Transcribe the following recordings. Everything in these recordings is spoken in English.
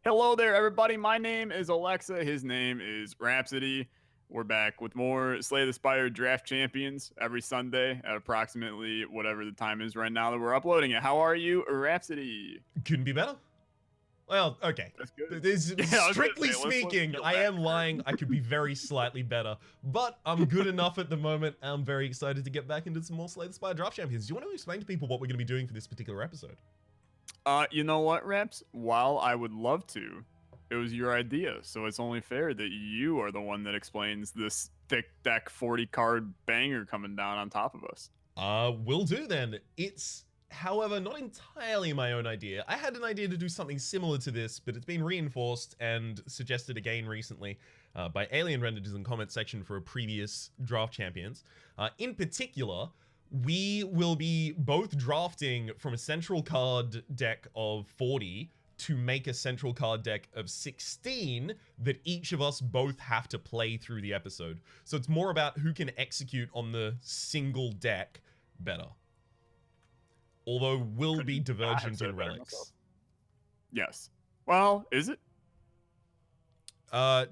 Hello there, everybody. My name is Olexa. His name is Rhapsody. We're back with more Slay the Spire Draft Champions every Sunday at approximately whatever the time is right now that we're uploading it. How are you, Rhapsody? Couldn't be better. Well, okay. That's good. Strictly Let's speaking, peel I back am lying. I could be very slightly better, but I'm good enough at the moment. I'm very excited to get back into some more Slay the Spire Draft Champions. Do you want to explain to people what we're going to be doing for this particular episode? You know what, Raps? While I would love to, it was your idea, so it's only fair that you are the one that explains this thick deck 40 card banger coming down on top of us. Will do then. It's, however, not entirely my own idea. I had an idea to do something similar to this, but it's been reinforced and suggested again recently by Alien Renders in the comment section for a previous Draft Champions. In particular, we will be both drafting from a central card deck of 40 to make a central card deck of 16 that each of us both have to play through the episode. So it's more about who can execute on the single deck better. Although will be divergent in relics. Yes. Well, is it?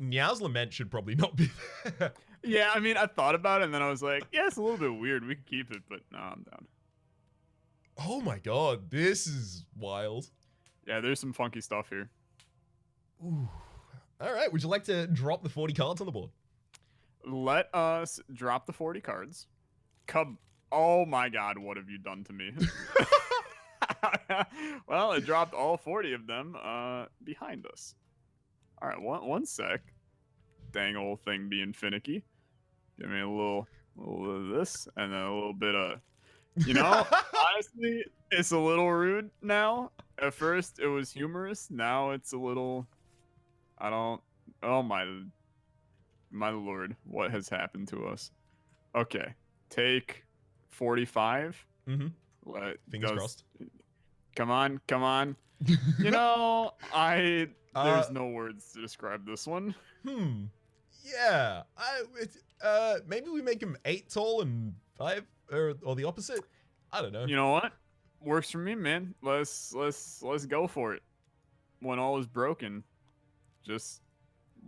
Meow's Lament should probably not be there. Yeah, I mean, I thought about it, and then I was like, yeah, it's a little bit weird. We can keep it, but no, I'm down. Oh my god, this is wild. Yeah, there's some funky stuff here. Ooh. All right, would you like to drop the 40 cards on the board? Let us drop the 40 cards. Oh my god, what have you done to me? Well, it dropped all 40 of them behind us. All right, one sec. Dang old thing being finicky. Give me a little of this, and then a little bit of, you know, honestly, it's a little rude now. At first, it was humorous. Now it's a little, oh my lord, what has happened to us? Okay, take 45. Mm-hmm. Fingers crossed. Come on. You know, there's no words to describe this one. Yeah, maybe we make him 8 tall and 5, or the opposite. I don't know. You know what? Works for me, man. Let's go for it. When all is broken, just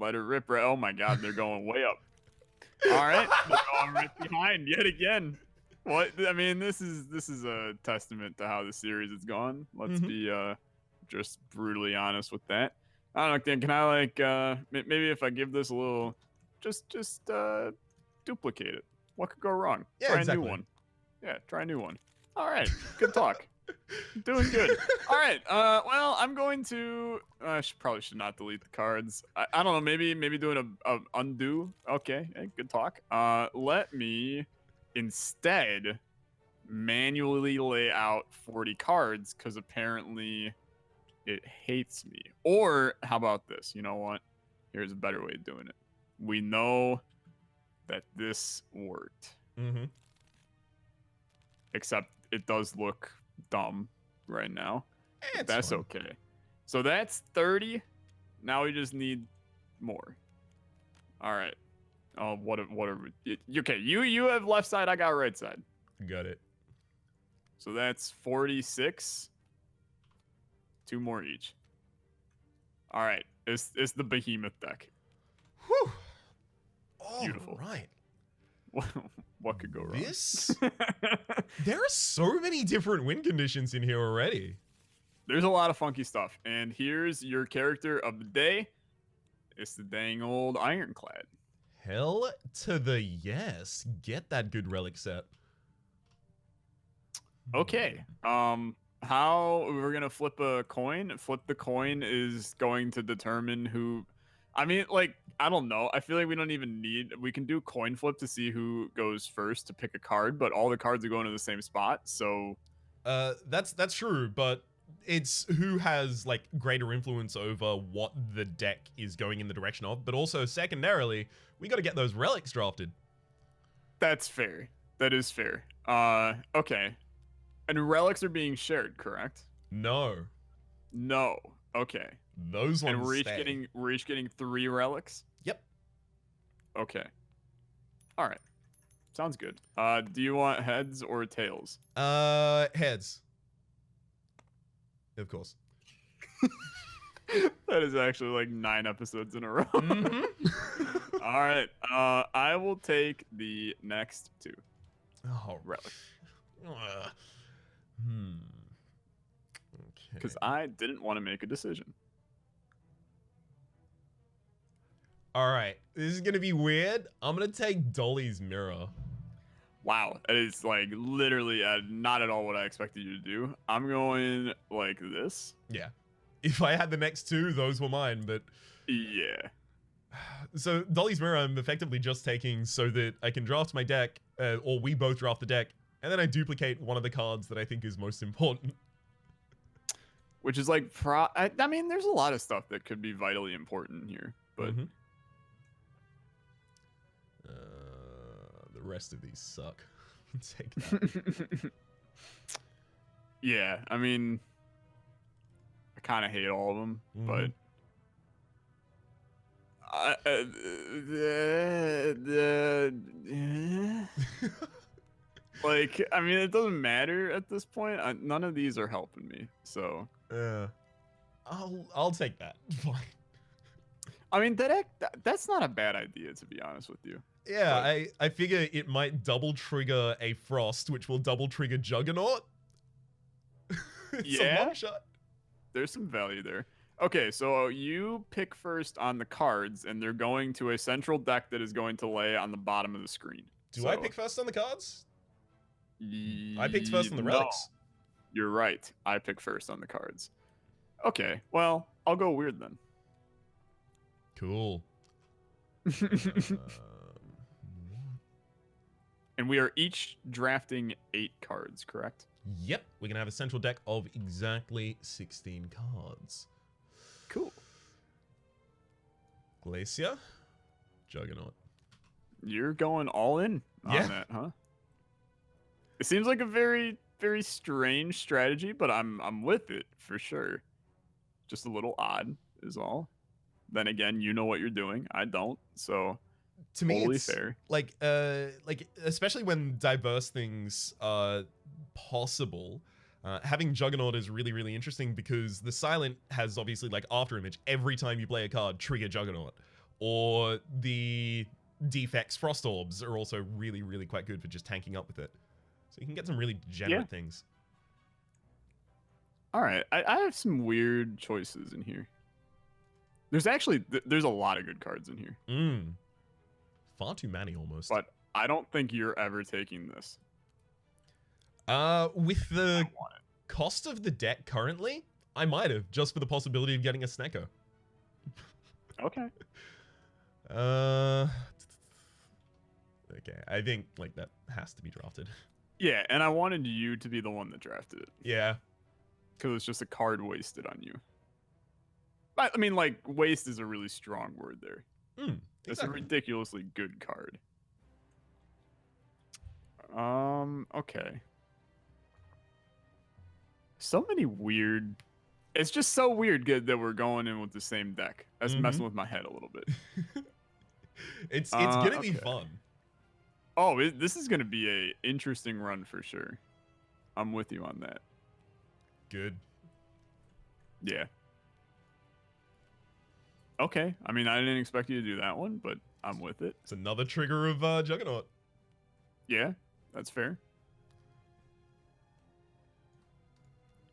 let it rip. Right? Oh my God, they're going way up. All right, they're going right behind yet again. What? I mean, this is a testament to how the series has gone. Let's be just brutally honest with that. I don't know. Can I like maybe if I give this a little, just duplicate it? What could go wrong? Yeah, try exactly. a new one. Yeah, try a new one. All right, good talk. Doing good. All right. Well, I'm going to. I probably should not delete the cards. I don't know. Maybe doing a undo. Okay. Hey, good talk. Let me instead manually lay out 40 cards because apparently it hates me. Or how about this? You know what? Here's a better way of doing it. We know that this worked. Mm-hmm. Except it does look dumb right now. That's fine. okay. So that's 30. Now we just need more. All right. Oh, what are okay? You have left side. I got right side. Got it. So that's 46. 2 more each. All right. It's the behemoth deck. Whew. All Beautiful. Right. What could go wrong? There are so many different win conditions in here already. There's a lot of funky stuff. And here's your character of the day. It's the dang old Ironclad. Hell to the yes. Get that good relic set. Okay. How we're gonna flip a coin? Flip the coin is going to determine who. I mean, like, I don't know. I feel like we don't even need. We can do coin flip to see who goes first to pick a card, but all the cards are going to the same spot. So, that's true, but it's who has like greater influence over what the deck is going in the direction of. But also, secondarily, we got to get those relics drafted. That's fair. That is fair. Okay. And relics are being shared, correct? No. No. Okay. Those ones. And we're each getting 3 relics? Yep. Okay. All right. Sounds good. Do you want heads or tails? Heads. Of course. That is actually like 9 episodes in a row. All right. I will take the next 2. Oh, Relic. Okay. Because I didn't want to make a decision. All right. This is going to be weird. I'm going to take Dolly's mirror. Wow. It is like literally not at all what I expected you to do. I'm going like this. Yeah. If I had the next 2, those were mine, but... Yeah. So Dolly's mirror I'm effectively just taking so that I can draft my deck, or we both draft the deck, and then I duplicate one of the cards that I think is most important. Which is like, I mean, there's a lot of stuff that could be vitally important here, but... The rest of these suck. Take that. Yeah, I mean, I kind of hate all of them, but like, I mean, it doesn't matter at this point. None of these are helping me, so I'll take that. Fine. I mean, that's not a bad idea, to be honest with you. Yeah, I figure it might double trigger a Frost, which will double trigger Juggernaut. It's a long shot. There's some value there. Okay, so you pick first on the cards, and they're going to a central deck that is going to lay on the bottom of the screen. Do I pick first on the cards? I picked first on the relics. No, you're right. I pick first on the cards. Okay, well, I'll go weird then. Cool. And we are each drafting 8 cards, correct? Yep, we're going to have a central deck of exactly 16 cards. Cool. Glacier, Juggernaut. You're going all in on that, huh? It seems like a very, very strange strategy, but I'm with it for sure. Just a little odd is all. Then again, you know what you're doing. I don't, so to me, totally it's fair. Like especially when diverse things are possible, having Juggernaut is really, really interesting because the Silent has obviously like after image every time you play a card, trigger Juggernaut, or the defects Frost Orbs are also really, really quite good for just tanking up with it. So you can get some really degenerate things. All right, I have some weird choices in here. There's actually there's a lot of good cards in here. Far too many almost. But I don't think you're ever taking this. With the cost of the deck currently, I might have, just for the possibility of getting a Snecko. Okay. Okay, I think like that has to be drafted. Yeah, and I wanted you to be the one that drafted it. Yeah. Because it's just a card wasted on you. I mean, like, waste is a really strong word there. It's a ridiculously good card. Okay. So many weird... It's just so weird that we're going in with the same deck. That's messing with my head a little bit. It's gonna be fun. Oh, this is gonna be a interesting run for sure. I'm with you on that. Good. Yeah. Okay. I mean, I didn't expect you to do that one, but I'm with it. It's another trigger of Juggernaut. Yeah, that's fair.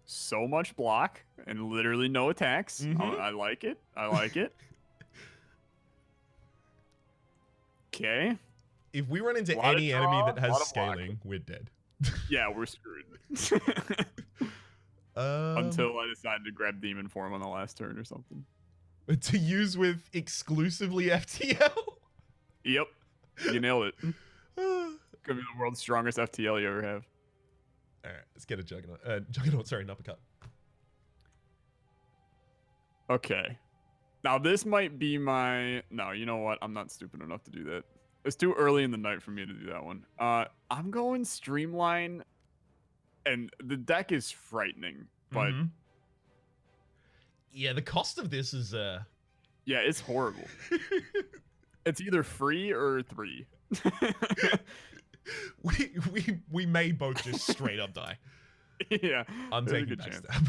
So much block and literally no attacks. I like it. I like it. Okay. If we run into any enemy that has scaling, we're dead. Yeah, we're screwed. Until I decide to grab Demon Form on the last turn or something. To use with exclusively FTL? Yep. You nailed it. Could be the world's strongest FTL you ever have. Alright, let's get a Juggernaut. Juggernaut, sorry, an uppercut. Okay. Now this might be my... No, you know what? I'm not stupid enough to do that. It's too early in the night for me to do that one. I'm going Streamline, and the deck is frightening, but... Yeah, the cost of this is... Yeah, it's horrible. It's either free or 3. we may both just straight up die. Yeah. I'm taking Backstab.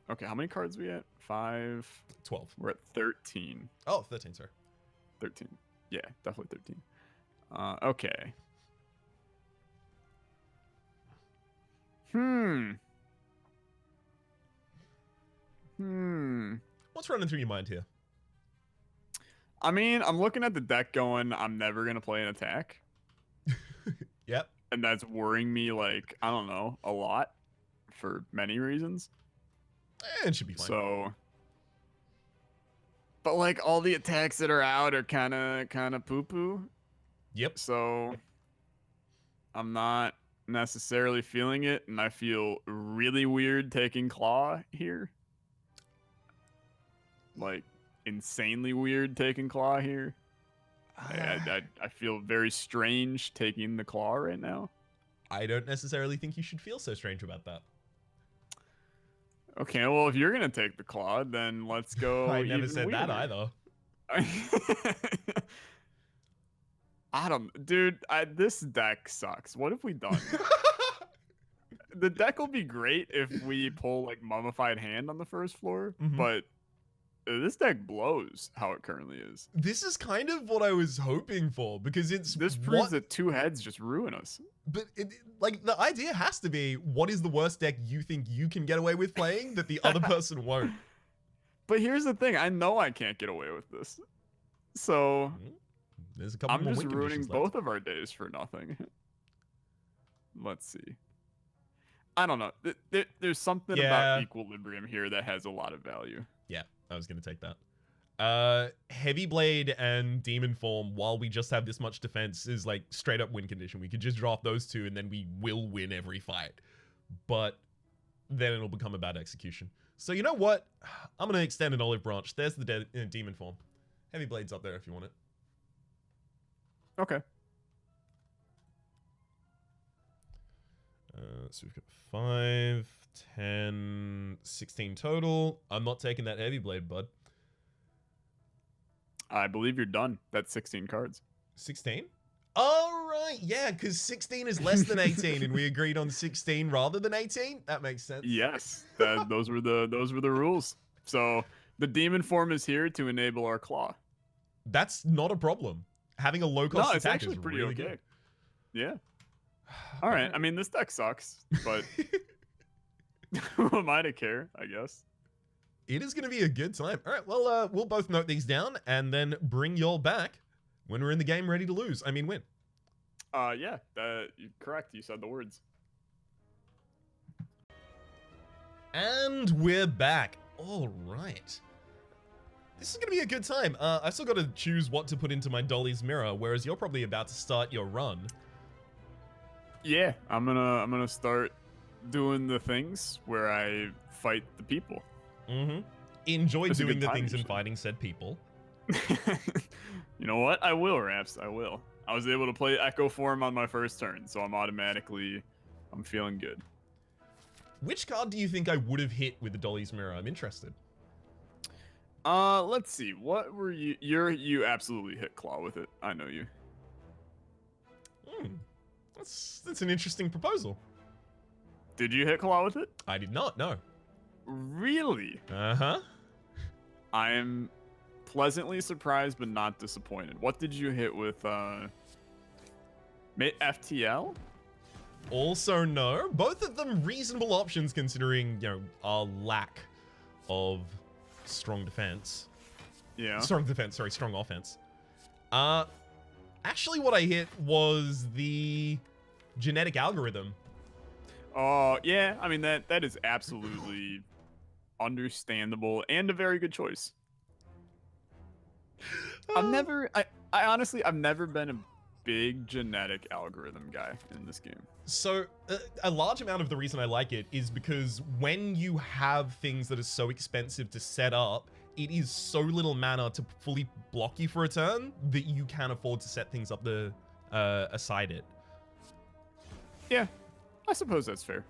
Okay, how many cards we at? 5. 12. We're at 13. Oh, 13, sorry. 13. Yeah, definitely 13. Okay. What's running through your mind here? I mean, I'm looking at the deck going, I'm never going to play an attack. Yep. And that's worrying me, like, I don't know, a lot for many reasons. It should be fine. So, but like all the attacks that are out are kind of poo-poo. Yep. So I'm not necessarily feeling it, and I feel really weird taking Claw here. Like insanely weird taking Claw here. I feel very strange taking the Claw right now. I don't necessarily think you should feel so strange about that. Okay, well, if you're gonna take the Claw, then let's go. I never said weirder. that either. I don't, dude. This deck sucks. What have we done? The deck will be great if we pull like Mummified Hand on the first floor, but this deck blows how it currently is. This is kind of what I was hoping for, because this proves that 2 heads just ruin us. But like the idea has to be, what is the worst deck you think you can get away with playing that the other person won't? But here's the thing: I know I can't get away with this, so there's a couple I'm more just win ruining conditions left. both of our days for nothing. Let's see. I don't know. There's something about Equilibrium here that has a lot of value. Yeah, I was going to take that. Heavy Blade and Demon Form, while we just have this much defense, is like straight up win condition. We could just draft those 2 and then we will win every fight. But then it'll become a bad execution. So you know what? I'm going to extend an Olive Branch. There's the Demon Form. Heavy Blade's up there if you want it. Okay. So we've got 5, 10, 16 total. I'm not taking that Heavy Blade, bud. I believe you're done. That's 16 cards. 16? All right, yeah, because 16 is less than 18, and we agreed on 16 rather than 18. That makes sense. Yes, those were the rules. So the Demon Form is here to enable our Claw. That's not a problem. Having a low cost attack is pretty really okay. good. Yeah. All right. I mean, this deck sucks, but who am I to care? I guess. It is going to be a good time. All right. Well, we'll both note these down and then bring y'all back when we're in the game ready to lose. I mean, win. Yeah. You're correct. You said the words. And we're back. All right. This is going to be a good time. I've still got to choose what to put into my Dolly's Mirror, whereas you're probably about to start your run. Yeah, I'm gonna start doing the things where I fight the people. Enjoy doing the things and fighting said people. You know what? I will, Raps. I will. I was able to play Echo Form on my first turn, so I'm feeling good. Which card do you think I would have hit with the Dolly's Mirror? I'm interested. Let's see. What were you? You absolutely hit Claw with it. I know you. That's an interesting proposal. Did you hit Claw with it? I did not, no. Really? Uh-huh. I am pleasantly surprised but not disappointed. What did you hit with FTL? Also no. Both of them reasonable options considering, you know, our lack of strong defense. Yeah. Strong offense. Actually what I hit was the genetic algorithm. Oh, yeah. I mean, that is absolutely understandable and a very good choice. I honestly, I've never been a big genetic algorithm guy in this game. So a large amount of the reason I like it is because when you have things that are so expensive to set up, it is so little mana to fully block you for a turn that you can afford to set things up aside it. Yeah, I suppose that's fair.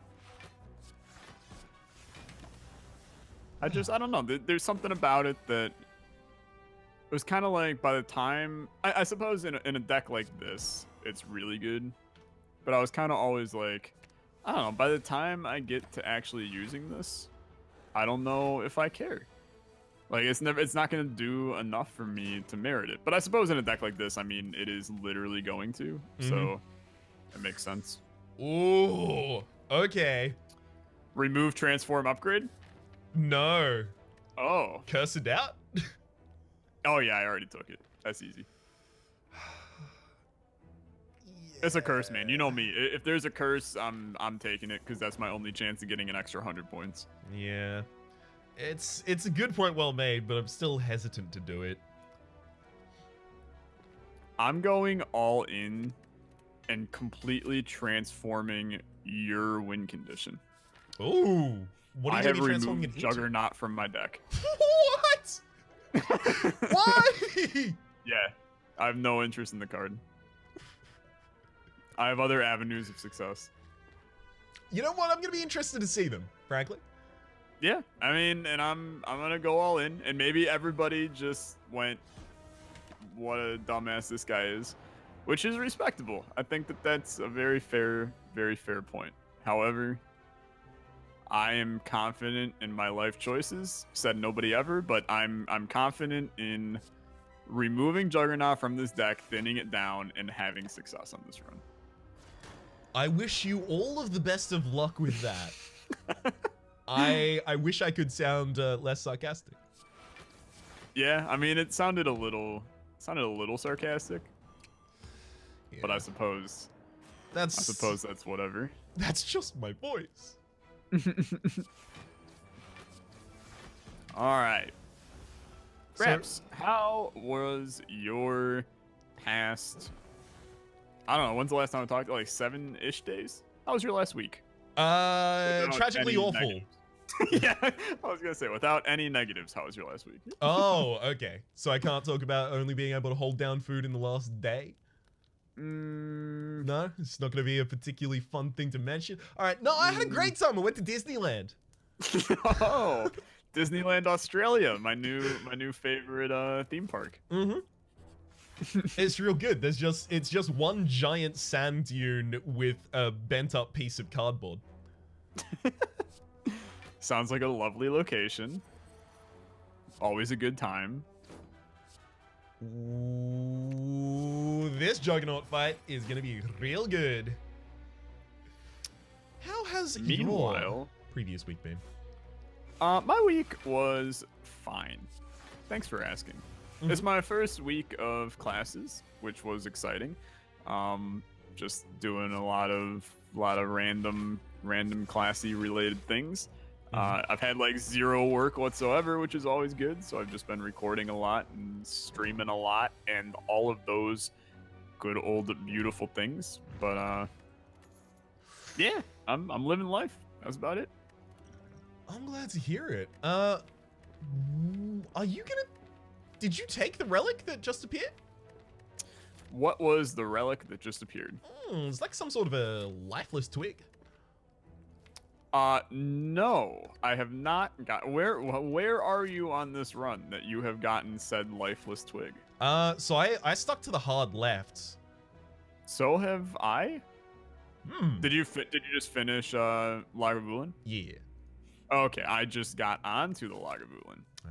I don't know. There's something about it that it was kind of like by the time, I suppose in a deck like this, it's really good. But I was kind of always like, I don't know, by the time I get to actually using this, I don't know if I care. Like, it's not going to do enough for me to merit it. But I suppose in a deck like this, I mean, it is literally going to. So it makes sense. Ooh, okay. Remove, transform, upgrade? No. Oh. Curse it out? Oh, yeah, I already took it. That's easy. It's a curse, man. You know me. If there's a curse, I'm taking it because that's my only chance of getting an extra 100 points. Yeah. It's a good point well made, but I'm still hesitant to do it. I'm going all in and completely transforming your win condition. Ooh. What are you I going have to be transforming it removed into? Juggernaut from my deck. What? Why? Yeah, I have no interest in the card. I have other avenues of success. You know what? I'm going to be interested to see them, frankly. Yeah, I mean, and I'm gonna go all in, and maybe everybody just went, "What a dumbass this guy is," which is respectable. I think that's a very fair point. However, I am confident in my life choices. Said nobody ever, but I'm confident in removing Juggernaut from this deck, thinning it down, and having success on this run. I wish you all of the best of luck with that. I wish I could sound less sarcastic. Yeah, I mean, it sounded a little sarcastic, Yeah. but I suppose that's whatever. That's just my voice. All right. So- Raps, how was your past? I don't know. When's the last time I talked? Like 7-ish days. How was your last week? Without Tragically any awful. negatives. Yeah, I was gonna say without any negatives. How was your last week? Oh, okay. So I can't talk about only being able to hold down food in the last day? No, it's not going to be a particularly fun thing to mention. All right, no, I had a great time. I went to Disneyland. Oh, Disneyland Australia, my new favorite theme park. Mm-hmm. It's real good. It's just one giant sand dune with a bent up piece of cardboard. Sounds like a lovely location. Always a good time. Ooh, this Juggernaut fight is going to be real good. How has your Meanwhile, previous week been? my week was fine. Thanks for asking. Mhm. It's my first week of classes, which was exciting. Just doing a lot of random classy related things. I've had like zero work whatsoever, which is always good. So I've just been recording a lot and streaming a lot, and all of those good old beautiful things. But yeah, I'm living life. That's about it. I'm glad to hear it. Did you take the relic that just appeared? What was the relic that just appeared? It's like some sort of a lifeless twig. No, I have not got. Where are you on this run that you have gotten said lifeless twig? So I stuck to the hard left. So have I. Hmm. Did you just finish Lagavulin? Yeah. Okay, I just got onto the Lagavulin. Ah.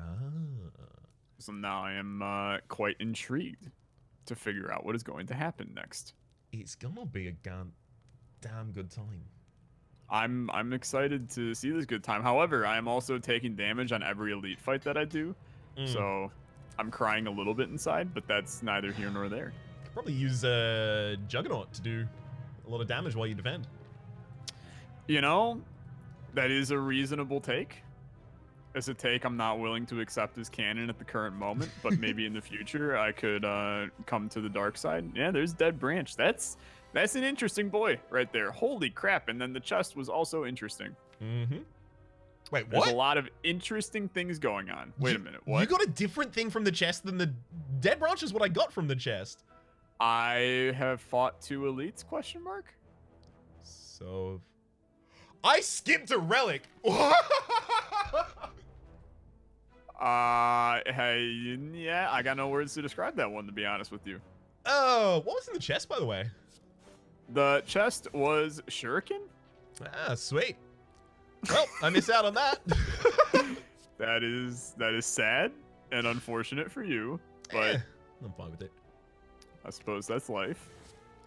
So now I am quite intrigued to figure out what is going to happen next. It's gonna be a damn good time. I'm excited to see this good time. However, I am also taking damage on every elite fight that I do. So I'm crying a little bit inside, but that's neither here nor there. Could probably use Juggernaut to do a lot of damage while you defend. You know, that is a reasonable take. It's a take I'm not willing to accept as canon at the current moment, but maybe in the future I could come to the dark side. Yeah, there's Dead Branch. That's an interesting boy right there. Holy crap. And then the chest was also interesting. Mm-hmm. Wait, There's what? a lot of interesting things going on. Wait a minute. What? You got a different thing from the chest than the Dead Branch is what I got from the chest. I have fought 2 elites, question mark? So... I skipped a relic! Hey, yeah, I got no words to describe that one, to be honest with you. Oh, what was in the chest, by the way? The chest was shuriken? Ah, sweet. Well, I missed out on that. That is sad and unfortunate for you, but I'm fine with it. I suppose that's life.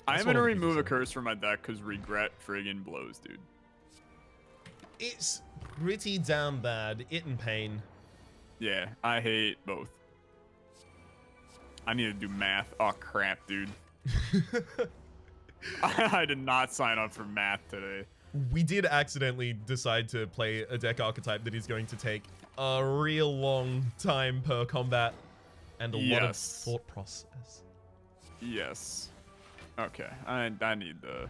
That's I'm what gonna other people remove a say. curse from my deck because regret friggin' blows, dude. It's pretty damn bad. It and pain. Yeah, I hate both. I need to do math. Oh crap, dude. I did not sign up for math today. We did accidentally decide to play a deck archetype that is going to take a real long time per combat and a lot of thought process. Yes. Okay. I need to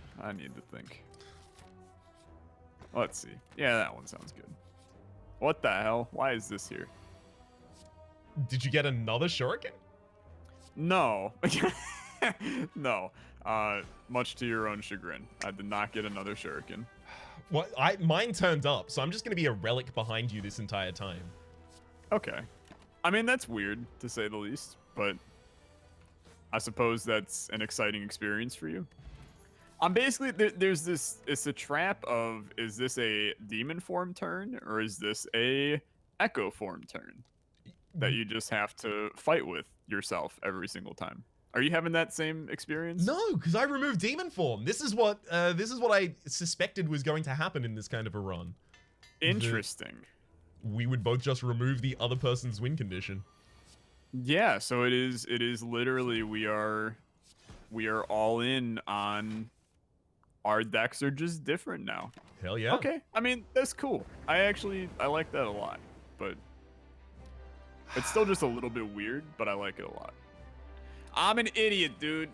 think. Let's see. Yeah, that one sounds good. What the hell? Why is this here? Did you get another shuriken? No. No. Much to your own chagrin, I did not get another shuriken. What? Mine turned up, so I'm just gonna be a relic behind you this entire time. Okay. I mean, that's weird to say the least, but I suppose that's an exciting experience for you. I'm basically there's this. It's a trap of, is this a demon form turn or is this a echo form turn that you just have to fight with yourself every single time? Are you having that same experience? No, because I removed demon form. This is what I suspected was going to happen in this kind of a run. Interesting. We would both just remove the other person's win condition. Yeah, so it is literally we are all in on our decks are just different now. Hell yeah. Okay. I mean, that's cool. I like that a lot, but it's still just a little bit weird, but I like it a lot. I'm an idiot, dude.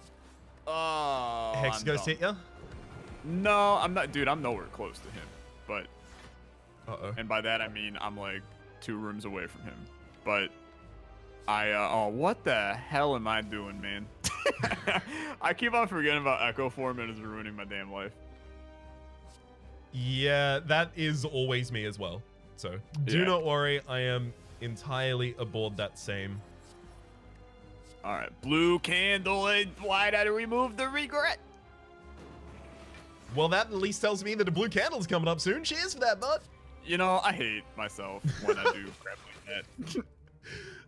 Oh, Hex I'm goes dumb. hit ya? No, I'm not, dude. I'm nowhere close to him, but Uh-oh. and by that I mean I'm like 2 rooms away from him. But oh, what the hell am I doing, man? I keep on forgetting about Echo Form and it's ruining my damn life. Yeah, that is always me as well. So do not worry, I am entirely aboard that same. All right, blue candle. Why'd I remove the regret? Well, that at least tells me that a blue candle's coming up soon. Cheers for that, bud. You know, I hate myself when I do crap like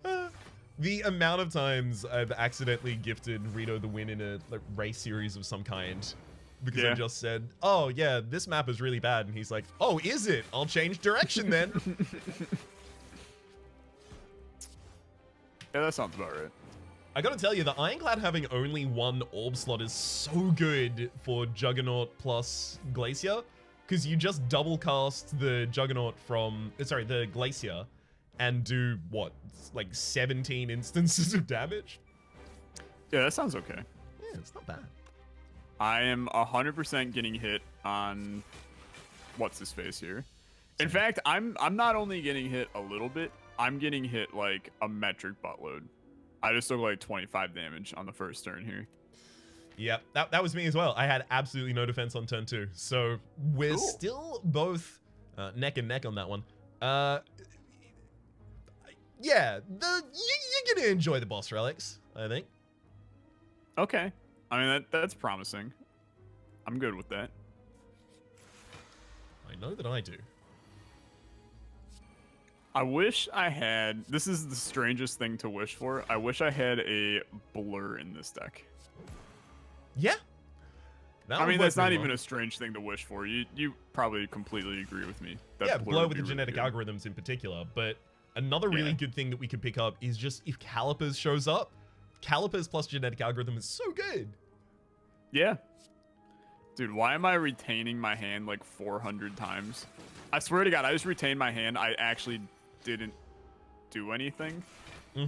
that. The amount of times I've accidentally gifted Rito the win in a race series of some kind because I just said, oh yeah, this map is really bad. And he's like, oh, is it? I'll change direction then. Yeah, that sounds about right. I gotta tell you, the Ironclad having only 1 orb slot is so good for Juggernaut plus Glacier, because you just double cast the Juggernaut from, the Glacier, and do, what, like 17 instances of damage? Yeah, that sounds okay. Yeah, it's not bad. I am 100% getting hit on what's his face here. In fact, I'm not only getting hit a little bit, I'm getting hit like a metric buttload. I just took like 25 damage on the first turn here. Yep, that was me as well. I had absolutely no defense on turn 2. So we're still both neck and neck on that one. Yeah, you're gonna enjoy the boss relics, I think. Okay. I mean, that's promising. I'm good with that. I know that I do. I wish I had... This is the strangest thing to wish for. I wish I had a blur in this deck. Yeah. I mean, that's not even a strange thing to wish for. You probably completely agree with me. Yeah, blur with the genetic algorithms in particular. But another really good thing that we could pick up is just if Calipers shows up, Calipers plus genetic algorithm is so good. Yeah. Dude, why am I retaining my hand like 400 times? I swear to God, I just retained my hand. I actually didn't do anything.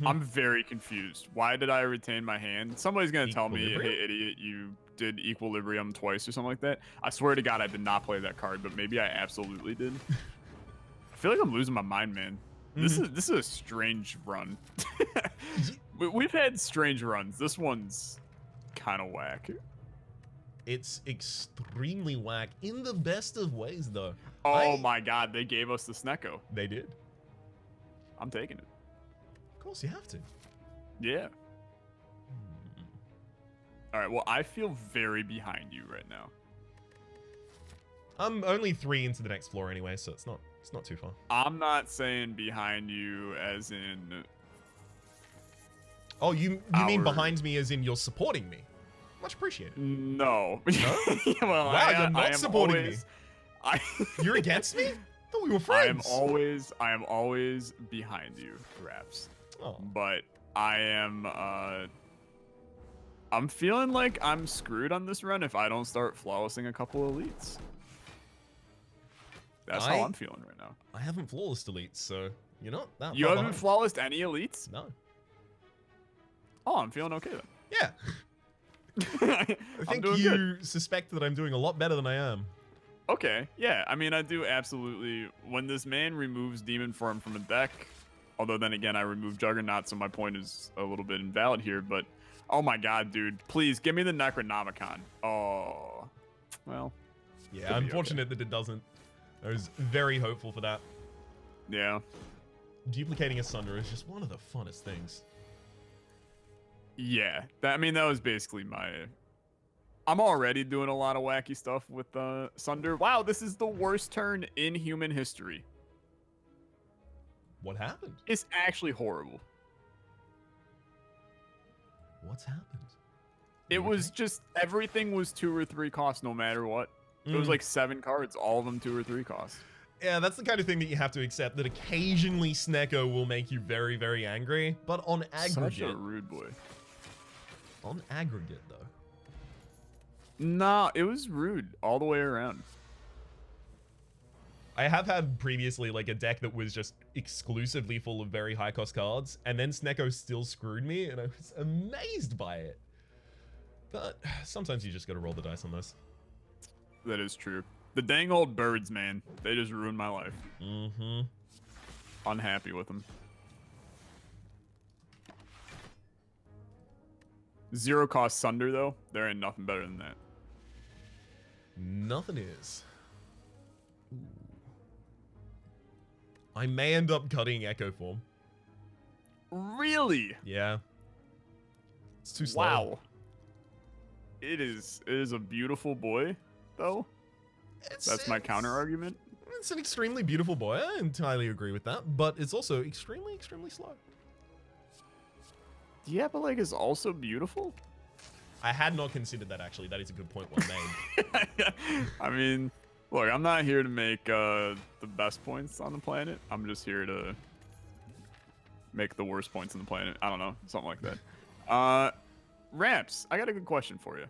I'm very confused. Why did I retain my hand? Somebody's going to tell me, hey, idiot, you did Equilibrium twice or something like that. I swear to God, I did not play that card, but maybe I absolutely did. I feel like I'm losing my mind, man. This is a strange run. We've had strange runs. This one's kind of whack. It's extremely whack in the best of ways, though. Oh my God, they gave us the Snecko. They did. I'm taking it. Of course, you have to. Yeah. All right, well, I feel very behind you right now. I'm only 3 into the next floor anyway, so it's not It's not too far. I'm not saying behind you as in. Oh, you mean behind me as in you're supporting me? Much appreciated. No. No? Well, Wow, you're not supporting me. You're against me? I thought we were friends. I am always behind you, Raps. Oh. But I am I'm feeling like I'm screwed on this run if I don't start flawlessing a couple elites. That's how I'm feeling right now. I haven't flawless deletes, so you're not that You far haven't behind. flawlessed any elites? No. Oh, I'm feeling okay then. Yeah. I think you suspect that I'm doing a lot better than I am. Okay, yeah. I mean, I do absolutely. When this man removes Demon Form from a deck, although then again, I remove Juggernaut, so my point is a little bit invalid here, but oh my god, dude. Please, give me the Necronomicon. Oh. Well. Yeah, unfortunate that it doesn't. I was very hopeful for that. Yeah. Duplicating Asunder is just one of the funnest things. Yeah. I mean, that was basically my... I'm already doing a lot of wacky stuff with Sunder. Wow, this is the worst turn in human history. What happened? It's actually horrible. What's happened? It was just, everything was 2 or 3 costs no matter what. It was like 7 cards, all of them 2 or 3 costs. Yeah, that's the kind of thing that you have to accept, that occasionally Snecko will make you very, very angry, but on aggregate... Such a rude boy. On aggregate, though. Nah, it was rude all the way around. I have had previously like a deck that was just exclusively full of very high cost cards, and then Snecko still screwed me, and I was amazed by it. But sometimes you just gotta roll the dice on this. That is true. The dang old birds, man. They just ruined my life. Mm-hmm. Unhappy with them. 0 cost Sunder, though. There ain't nothing better than that. Nothing is. Ooh. I may end up cutting Echo Form. Really? Yeah. It's too slow. Wow. It is a beautiful boy, though. That's my counter argument. It's an extremely beautiful boy. I entirely agree with that, but it's also extremely, extremely slow. Yeah, but like, it's also beautiful. I had not considered that, actually. That is a good point well made. I mean, look, I'm not here to make the best points on the planet. I'm just here to make the worst points on the planet. I don't know, something like that. Raps, I got a good question for you.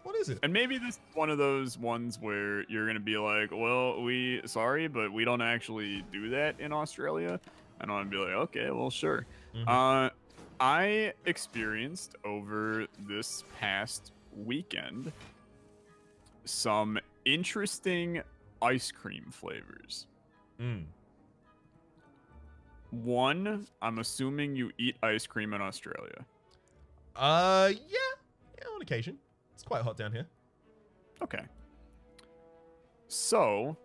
What is it? And maybe this is one of those ones where you're gonna be like, well, sorry, but we don't actually do that in Australia. And I'm gonna be like, okay, well, sure. Mm-hmm. I experienced over this past weekend some interesting ice cream flavors. One, I'm assuming you eat ice cream in Australia. Yeah, on occasion. It's quite hot down here. Okay. So,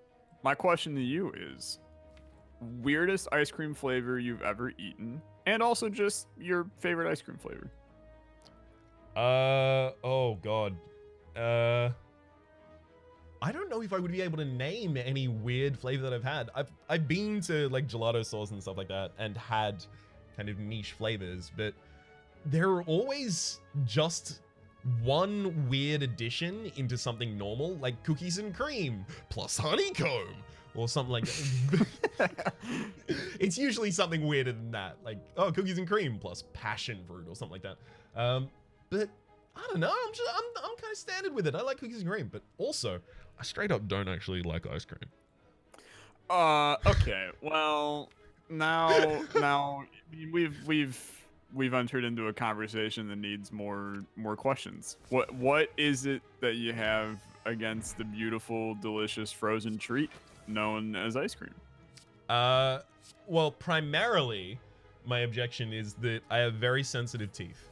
my question to you is, weirdest ice cream flavor you've ever eaten, and also just your favorite ice cream flavor. Oh god. I don't know if I would be able to name any weird flavor that I've had. I've been to like gelato stores and stuff like that and had kind of niche flavors, but there are always just one weird addition into something normal, like cookies and cream plus honeycomb or something like that. It's usually something weirder than that, like, oh, cookies and cream plus passion fruit or something like that. But I don't know, I'm kind of standard with it. I like cookies and cream, but also I straight up don't actually like ice cream. Okay, well, now we've entered into a conversation that needs more questions. What is it that you have against the beautiful, delicious frozen treat known as ice cream? Well, primarily, my objection is that I have very sensitive teeth.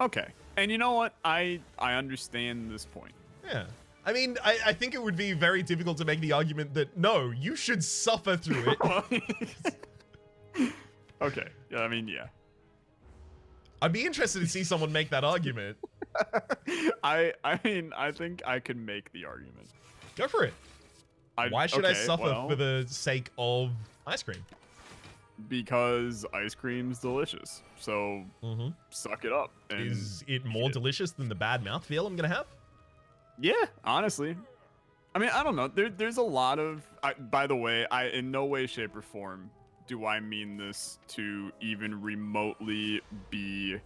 Okay, and you know what? I understand this point. Yeah. I mean, I think it would be very difficult to make the argument that, no, you should suffer through it. Okay, yeah, I mean, yeah. I'd be interested to see someone make that argument. I mean, I think I could make the argument. Go for it. Why should I okay, suffer well, for the sake of ice cream? because ice cream's delicious. So suck it up. And Is it more eat it. delicious than the bad mouthfeel I'm gonna have? Yeah, honestly. I mean, I don't know. There's a lot of. By the way, I in no way, shape, or form do I mean this to even remotely be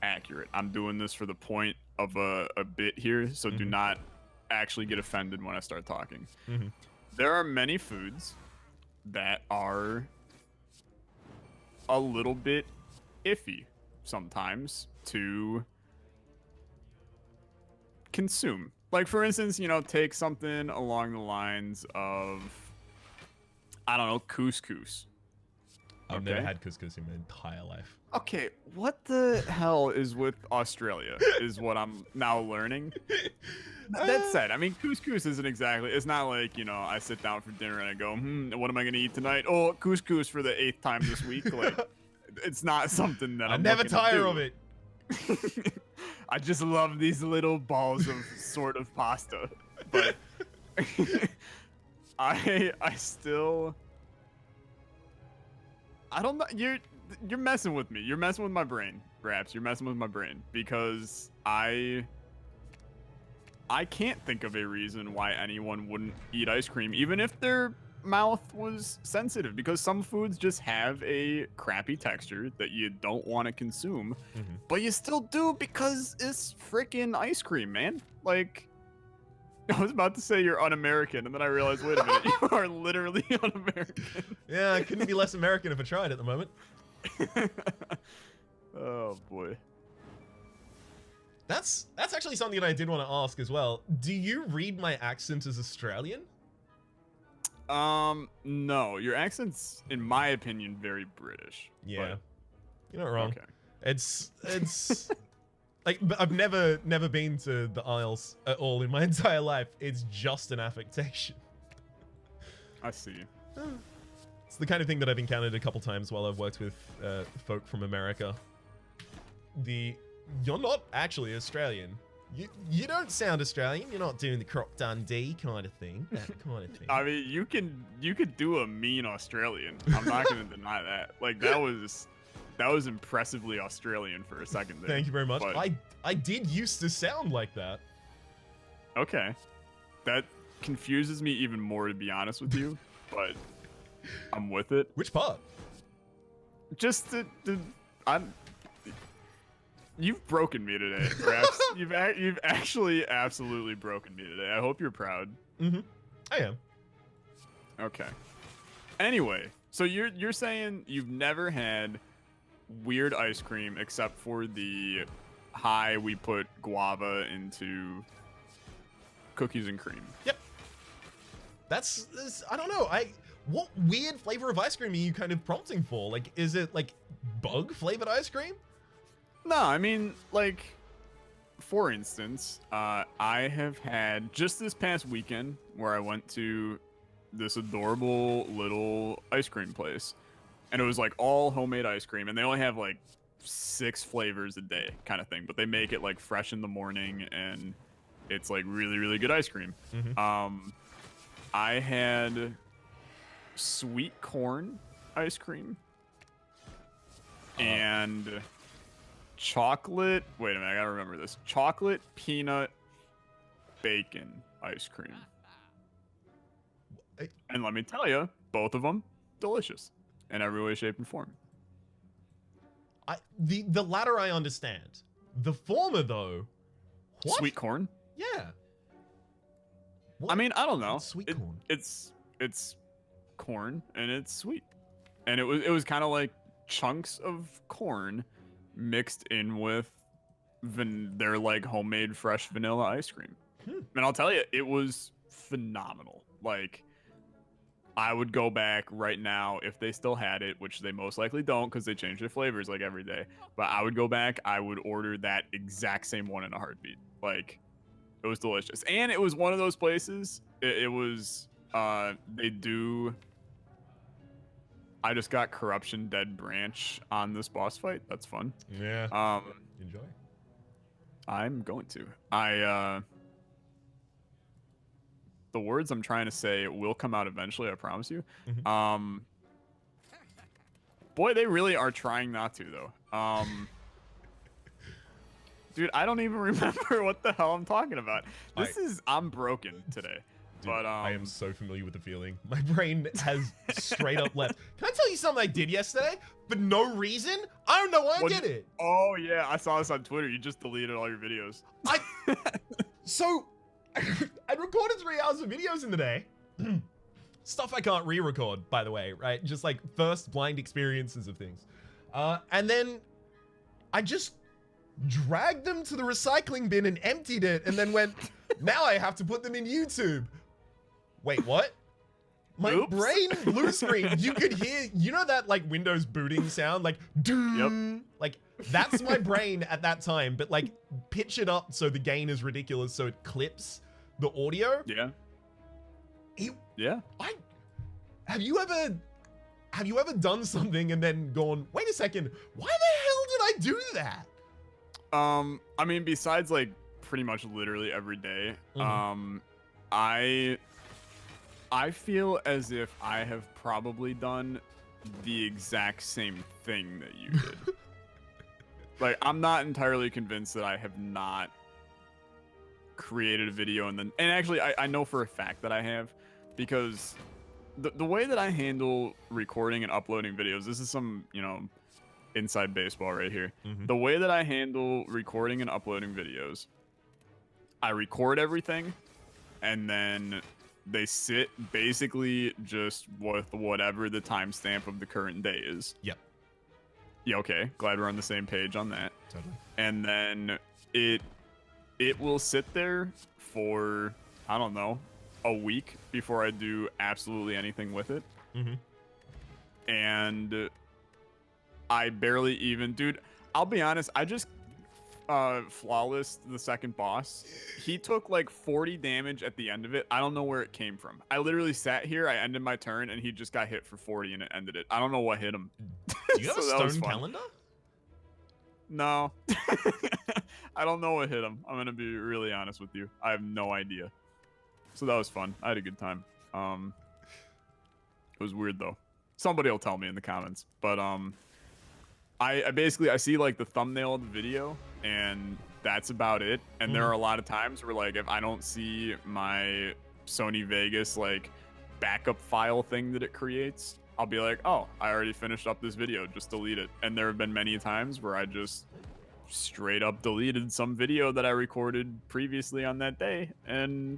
accurate. I'm doing this for the point of a bit here, so do not actually get offended when I start talking. There are many foods that are a little bit iffy sometimes to consume. Like, for instance, take something along the lines of, I don't know, couscous. I've never had couscous in my entire life. Okay, what the hell is with Australia is what I'm now learning. That said, I mean, couscous isn't exactly, it's not like, I sit down for dinner and I go, what am I going to eat tonight? Oh, couscous for the 8th time this week. Like, it's not something that I never tire of it. I just love these little balls of sort of pasta. But I still, I don't know. You're messing with me. You're messing with my brain, Raps. You're messing with my brain because I can't think of a reason why anyone wouldn't eat ice cream, even if their mouth was sensitive, because some foods just have a crappy texture that you don't want to consume, but you still do because it's freaking ice cream, man. Like, I was about to say you're un-American, and then I realized, wait a minute, you are literally un-American. Yeah, I couldn't be less American if I tried at the moment. Oh boy. That's actually something that I did want to ask as well. Do you read my accent as Australian? No. Your accent's, in my opinion, very British. Yeah. You're not wrong. Okay. It's like, I've never been to the Isles at all in my entire life. It's just an affectation. I see. It's the kind of thing that I've encountered a couple times while I've worked with folk from America. You're not actually Australian. You don't sound Australian. You're not doing the Croc Dundee kind of thing. That kind of thing. I mean, you could do a mean Australian. I'm not going to deny that. Like, that was impressively Australian for a second there. Thank you very much. But, I did used to sound like that. Okay. That confuses me even more, to be honest with you, but I'm with it. Which part? Just you've broken me today, Raps. You've actually absolutely broken me today. I hope you're proud. I am. Okay. Anyway, so you're saying you've never had weird ice cream except for the we put guava into cookies and cream. Yep. That's I don't know. What weird flavor of ice cream are you kind of prompting for? Like, is it like bug flavored ice cream? No, I mean, like, for instance, I have had just this past weekend where I went to this adorable little ice cream place, and it was like all homemade ice cream, and they only have like 6 flavors a day kind of thing, but they make it like fresh in the morning, and it's like really, really good ice cream. I had sweet corn ice cream and chocolate. Wait a minute, I gotta remember this. Chocolate peanut bacon ice cream. And let me tell you, both of them delicious in every way, shape, and form. The latter I understand. The former though, what? Sweet corn. Yeah. What? I mean, I don't know. What's sweet corn. It's corn and it's sweet, and it was kind of like chunks of corn mixed in with their like homemade fresh vanilla ice cream. And I'll tell you, it was phenomenal. Like, I would go back right now if they still had it, which they most likely don't because they change their flavors like every day. But I would go back, I would order that exact same one in a heartbeat. Like, it was delicious. And it was one of those places, it was, they do, I just got Corruption Dead Branch on this boss fight. That's fun. Yeah. Enjoy. I'm going to. the words I'm trying to say will come out eventually. I promise you. Mhm. Boy, they really are trying not to though. Dude, I don't even remember what the hell I'm talking about. I'm broken today. Dude, But I am so familiar with the feeling. My brain has straight up left. Can I tell you something I did yesterday for no reason? I don't know why I did it. Oh yeah, I saw this on Twitter. You just deleted all your videos. So I recorded 3 hours of videos in the day. Stuff I can't re-record, by the way, right? Just like first blind experiences of things. And then I just dragged them to the recycling bin and emptied it and then went, now I have to put them in YouTube. Wait, what? My Oops. brain blue screen. You could hear, you know that like Windows booting sound? Like, doom. Yep. Like, that's my brain at that time, but like pitch it up so the gain is ridiculous so it clips the audio. Yeah. Yeah. Have you ever done something and then gone, wait a second, why the hell did I do that? I mean, besides like pretty much literally every day, I feel as if I have probably done the exact same thing that you did. Like, I'm not entirely convinced that I have not created a video and actually I know for a fact that I have, because the way that I handle recording and uploading videos, this is some, inside baseball right here. The way that I handle recording and uploading videos, I record everything and then they sit basically just with whatever the timestamp of the current day is. Yep. Yeah, okay. Glad we're on the same page on that. Totally. And then it will sit there for, I don't know, a week before I do absolutely anything with it. And I barely even, dude, I'll be honest, I just flawless the second boss. He took like 40 damage at the end of it. I don't know where it came from. I literally sat here, I ended my turn, and he just got hit for 40 and it ended it. I don't know what hit him. Do you have a stone calendar? No. I don't know what hit him. I'm gonna be really honest with you. I have no idea. So that was fun. I had a good time. It was weird though. Somebody will tell me in the comments. But I basically see like the thumbnail of the video and that's about it. And there are a lot of times where like if I don't see my Sony Vegas like backup file thing that it creates, I'll be like, oh, I already finished up this video, just delete it. And there have been many times where I just straight up deleted some video that I recorded previously on that day and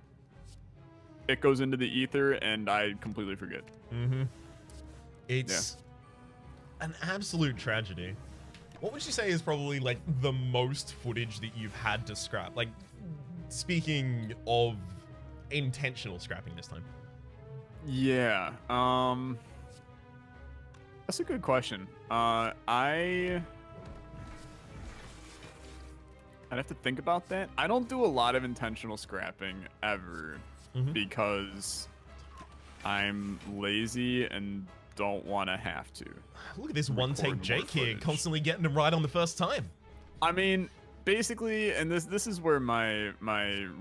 it goes into the ether and I completely forget. It's an absolute tragedy. What would you say is probably like the most footage that you've had to scrap? Like, speaking of intentional scrapping this time. Yeah. That's a good question. I'd have to think about that. I don't do a lot of intentional scrapping ever because I'm lazy and don't want to have to. Look at this one-take Jake here, constantly getting it right on the first time. I mean, basically, and this is where my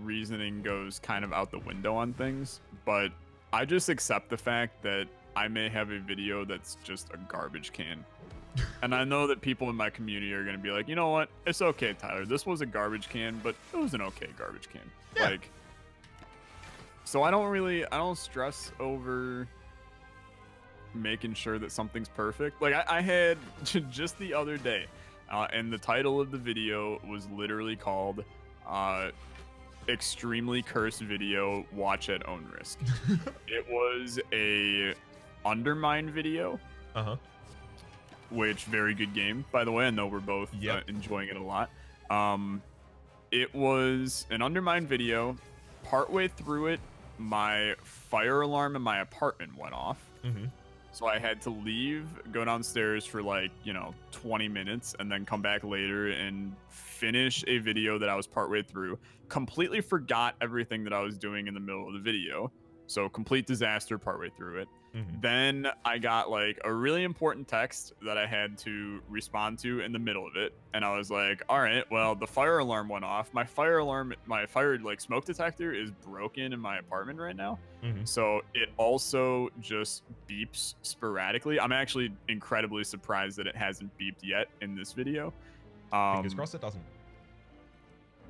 reasoning goes kind of out the window on things, but I just accept the fact that I may have a video that's just a garbage can. And I know that people in my community are going to be like, you know what? It's okay, Tyler. This was a garbage can, but it was an okay garbage can. Yeah. Like, so I don't stress over making sure that something's perfect. Like I had just the other day, and the title of the video was literally called Extremely Cursed Video, Watch at Own Risk. It was a Undermine video. Which, very good game, by the way. I know we're both enjoying it a lot. It was an Undermine video. Partway through it, my fire alarm in my apartment went off. So I had to leave, go downstairs for like, 20 minutes, and then come back later and finish a video that I was partway through. Completely forgot everything that I was doing in the middle of the video. So complete disaster partway through it. Mhm. Then I got like a really important text that I had to respond to in the middle of it. And I was like, all right, well, the fire alarm went off. My fire like smoke detector is broken in my apartment right now. Mhm. So it also just beeps sporadically. I'm actually incredibly surprised that it hasn't beeped yet in this video. Fingers crossed it doesn't.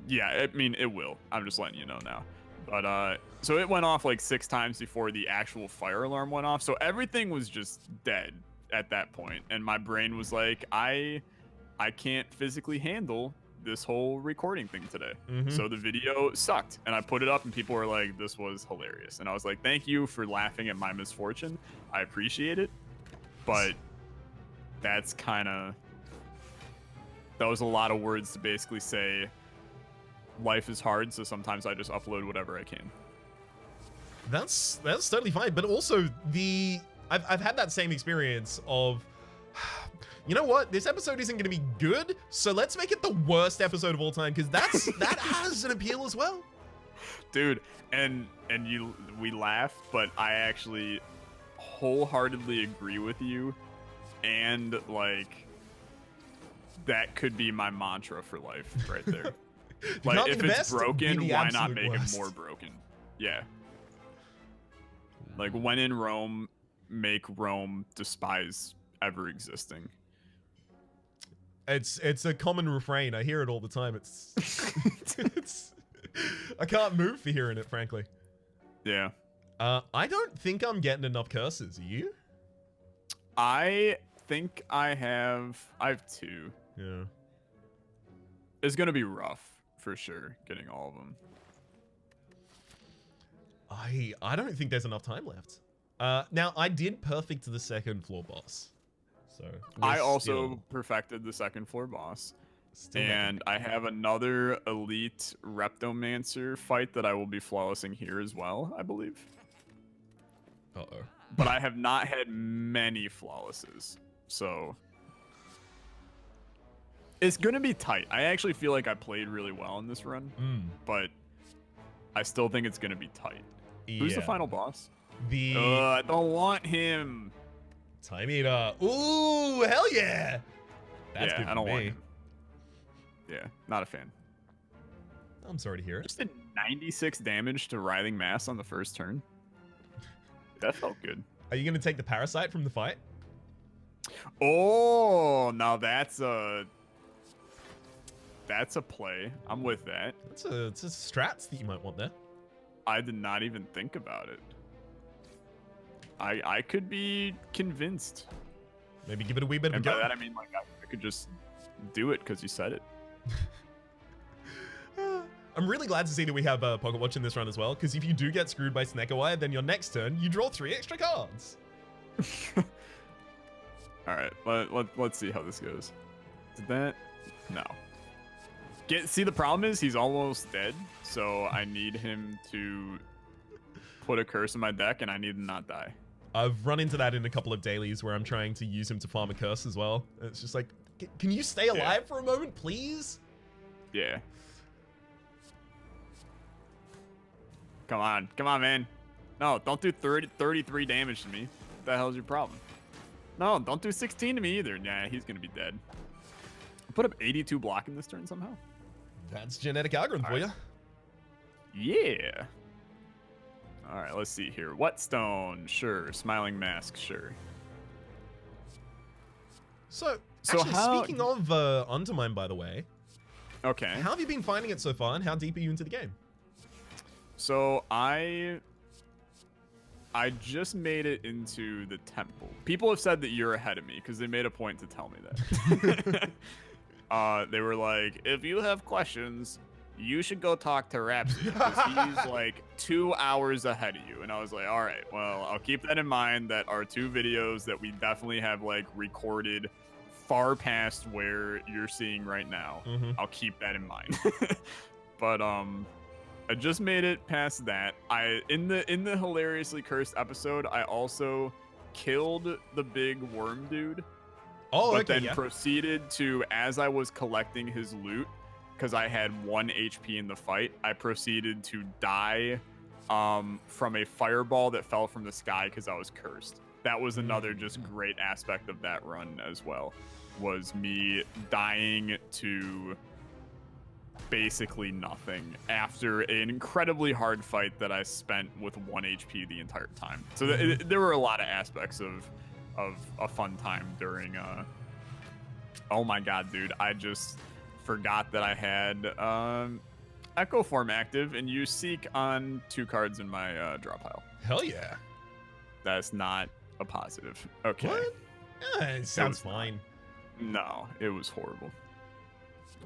Yeah, I mean, it will. I'm just letting you know now. But so it went off like 6 times before the actual fire alarm went off. So everything was just dead at that point. And my brain was like, I can't physically handle this whole recording thing today. Mhm. So the video sucked. And I put it up and people were like, this was hilarious. And I was like, thank you for laughing at my misfortune. I appreciate it. But that's kind of, that was a lot of words to basically say life is hard, so sometimes I just upload whatever I can. That's totally fine. But also I've had that same experience of, you know what? This episode isn't going to be good, so let's make it the worst episode of all time, because that has an appeal as well. Dude, and we laugh, but I actually wholeheartedly agree with you, and like that could be my mantra for life right there. Like if it's broken, why not make it more broken? Yeah. Like when in Rome, make Rome despise ever existing. It's a common refrain. I hear it all the time. It's I can't move for hearing it, frankly. Yeah. I don't think I'm getting enough curses. Are you? I think I have 2. Yeah. It's gonna be rough for sure getting all of them. I don't think there's enough time left. Now I did perfect the second floor boss. So I also perfected the second floor boss. And I have another elite Reptomancer fight that I will be flawlessing here as well, I believe. Uh-oh. But I have not had many flawlesses. So it's going to be tight. I actually feel like I played really well in this run, but I still think it's going to be tight. Yeah. Who's the final boss? I don't want him. Time Eater. Ooh, hell yeah. That's good for I don't me. want him. Yeah, not a fan. I'm sorry to hear it. Just did 96 damage to Writhing Mass on the first turn. That felt good. Are you going to take the Parasite from the fight? Oh, now that's a play. I'm with that. It's a strats that you might want there. I did not even think about it. I could be convinced. Maybe give it a wee bit of a go. And by that I mean like I could just do it because you said it. I'm really glad to see that we have Pocket Watch in this run as well, because if you do get screwed by Sneckerwire, then your next turn you draw 3 extra cards. All right, let's see how this goes. Did that? No. See, the problem is he's almost dead, so I need him to put a curse in my deck, and I need him to not die. I've run into that in a couple of dailies where I'm trying to use him to farm a curse as well. It's just like, can you stay alive for a moment, please? Yeah. Come on, man. No, don't do 33 damage to me. What the hell's your problem? No, don't do 16 to me either. Nah, he's gonna be dead. Put up 82 blocking this turn somehow. That's genetic aggron for you. Yeah. All right, let's see here. Whetstone, sure. Smiling Mask, sure. So actually, speaking of Undermine, by the way. Okay. How have you been finding it so far, and how deep are you into the game? So I just made it into the temple. People have said that you're ahead of me because they made a point to tell me that. They were like, if you have questions, you should go talk to Rhapsody because he's like 2 hours ahead of you. And I was like, all right, well, I'll keep that in mind, that our 2 videos that we definitely have like recorded far past where you're seeing right now. I'll keep that in mind. But I just made it past that. In the hilariously cursed episode, I also killed the big worm dude. Oh, but then proceeded to, as I was collecting his loot, because I had 1 HP in the fight, I proceeded to die from a fireball that fell from the sky because I was cursed. That was another just great aspect of that run as well, was me dying to basically nothing after an incredibly hard fight that I spent with 1 HP the entire time. So there were a lot of aspects of a fun time during oh my god, dude, I just forgot that I had Echo Form active and use Seek on 2 cards in my draw pile. Hell yeah. That's not a positive. Okay. What? Yeah, it sounds fine. No, it was horrible.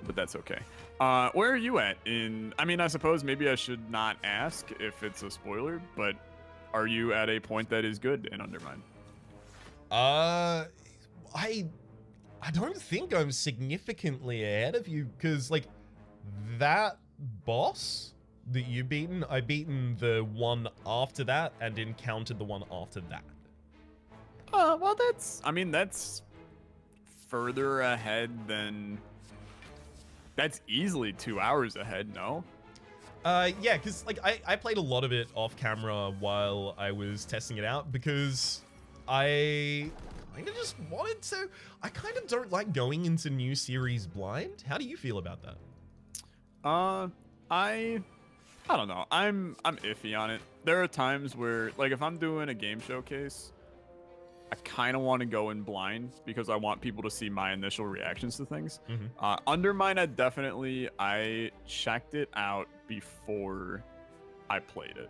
But that's okay. Where are you at in... I mean, I suppose maybe I should not ask if it's a spoiler, but are you at a point that is good in Undermine? I don't think I'm significantly ahead of you, because, like, that boss that you've beaten, I beaten the one after that and encountered the one after that. Well, that's... I mean, that's further ahead than... That's easily 2 hours ahead, no? Yeah, because, like, I played a lot of it off camera while I was testing it out, because I kind of just wanted to... I kind of don't like going into new series blind. How do you feel about that? I don't know. I'm iffy on it. There are times where, like, if I'm doing a game showcase, I kind of want to go in blind because I want people to see my initial reactions to things. Undermine, I checked it out before I played it.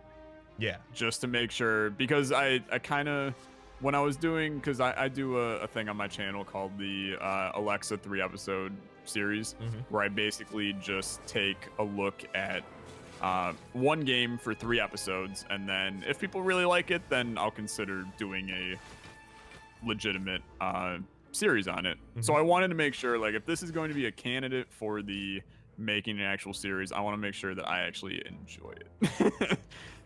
Yeah. Just to make sure, because I kind of, when I was doing, because I do a thing on my channel called the Olexa 3-episode series, where I basically just take a look at one game for 3 episodes, and then if people really like it, then I'll consider doing a legitimate series on it. So I wanted to make sure, like, if this is going to be a candidate for the making an actual series, I want to make sure that I actually enjoy it.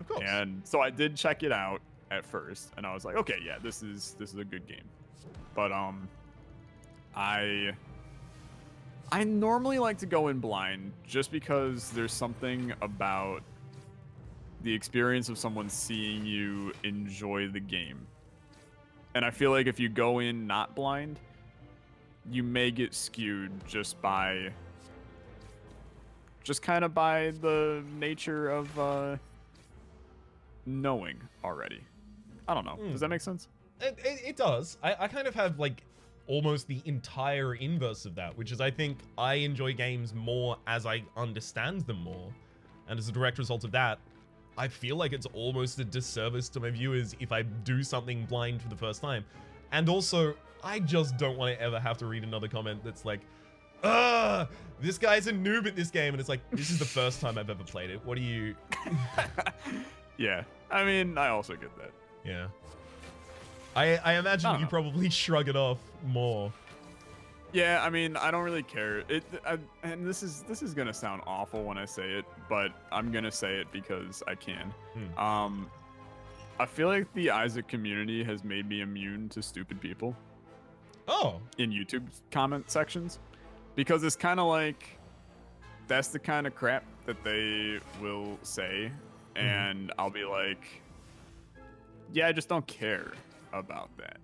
Of course. And so I did check it out at first, and I was like, okay, yeah, this is a good game. But I normally like to go in blind just because there's something about the experience of someone seeing you enjoy the game. And I feel like if you go in not blind, you may get skewed just kind of by the nature of knowing already. I don't know. Does that make sense? It does. I kind of have, like, almost the entire inverse of that, which is I think I enjoy games more as I understand them more. And as a direct result of that, I feel like it's almost a disservice to my viewers if I do something blind for the first time. And also, I just don't want to ever have to read another comment that's like, this guy's a noob at this game. And it's like, this is the first time I've ever played it. What do you... Yeah. I mean, I also get that. Yeah. I imagine you probably shrug it off more. Yeah, I mean, I don't really care. And this is gonna sound awful when I say it, but I'm gonna say it because I can. I feel like the Isaac community has made me immune to stupid people. Oh. In YouTube comment sections, because it's kind of like that's the kind of crap that they will say, and I'll be like, yeah, I just don't care about that.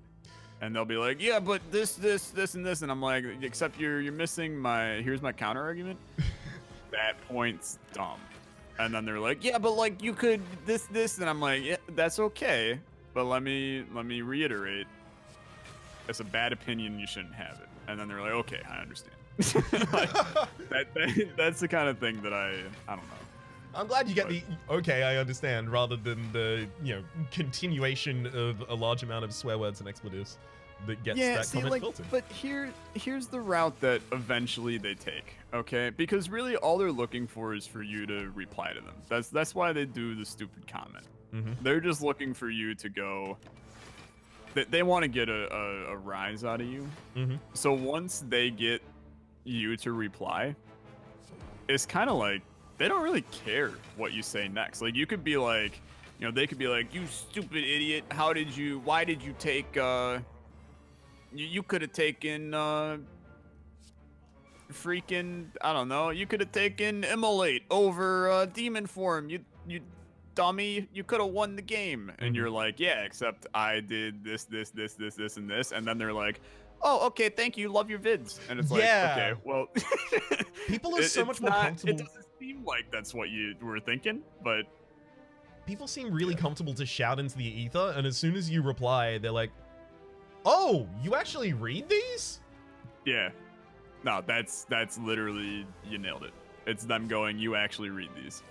And they'll be like, yeah, but this, and this. And I'm like, except you're missing here's my counter argument. That point's dumb. And then they're like, yeah, but like you could this. And I'm like, yeah, that's okay. But let me reiterate. It's a bad opinion. You shouldn't have it. And then they're like, okay, I understand. Like, that's the kind of thing that I don't know. I'm glad you get the okay, I understand, rather than the, continuation of a large amount of swear words and expletives that gets that comment filtered. But here's the route that eventually they take, okay? Because really all they're looking for is for you to reply to them. That's why they do the stupid comment. They're just looking for you to go... They want to get a rise out of you. So once they get you to reply, it's kind of like, they don't really care what you say next. Like, you could be like, they could be like, you stupid idiot, why did you take, you could have taken, freaking, I don't know, you could have taken Immolate over, Demon Form, you dummy, you could have won the game. And you're like, yeah, except I did this, and this. And then they're like, oh, okay, thank you, love your vids. And it's like, okay, well, people are so much more comfortable. It doesn't seem like that's what you were thinking, but people seem really comfortable to shout into the ether, and as soon as you reply, they're like, oh, you actually read these? Yeah. No, that's literally, you nailed it. It's them going, you actually read these.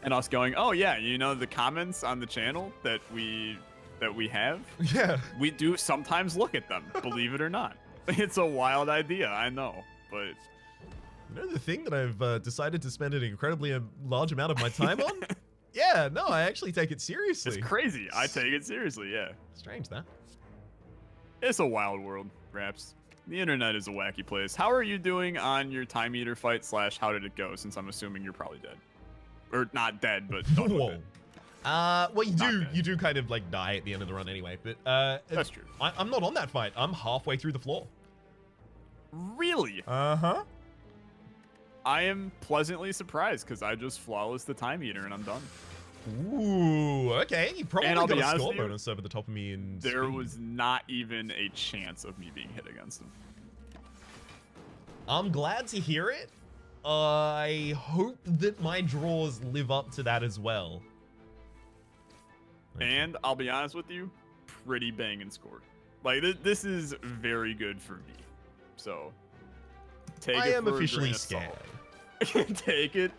And us going, oh yeah, you know, the comments on the channel that we have, Yeah. we do sometimes look at them, believe it or not. It's a wild idea, I know, but... You know the thing that I've decided to spend an incredibly large amount of my time on? Yeah, no, I actually take it seriously. It's crazy. I take it seriously, yeah. Strange, that. It's a wild world, Raps. The internet is a wacky place. How are you doing on your time eater fight / how did it go, since I'm assuming you're probably dead? Or not dead, but done with it. Well, you do kind of like die at the end of the run anyway, but That's true. I'm not on that fight. I'm halfway through the floor. Really? Uh-huh. I am pleasantly surprised because I just flawless the time eater and I'm done. Ooh, okay. You probably And I'll got be a honest score with you, bonus over the top of me in There speed. was not even a chance of me being hit against him. I'm glad to hear it. I hope that my draws live up to that as well. And I'll be honest with you, pretty banging score. Like this is very good for me. So take I it am for officially a grain of scared. salt. Take it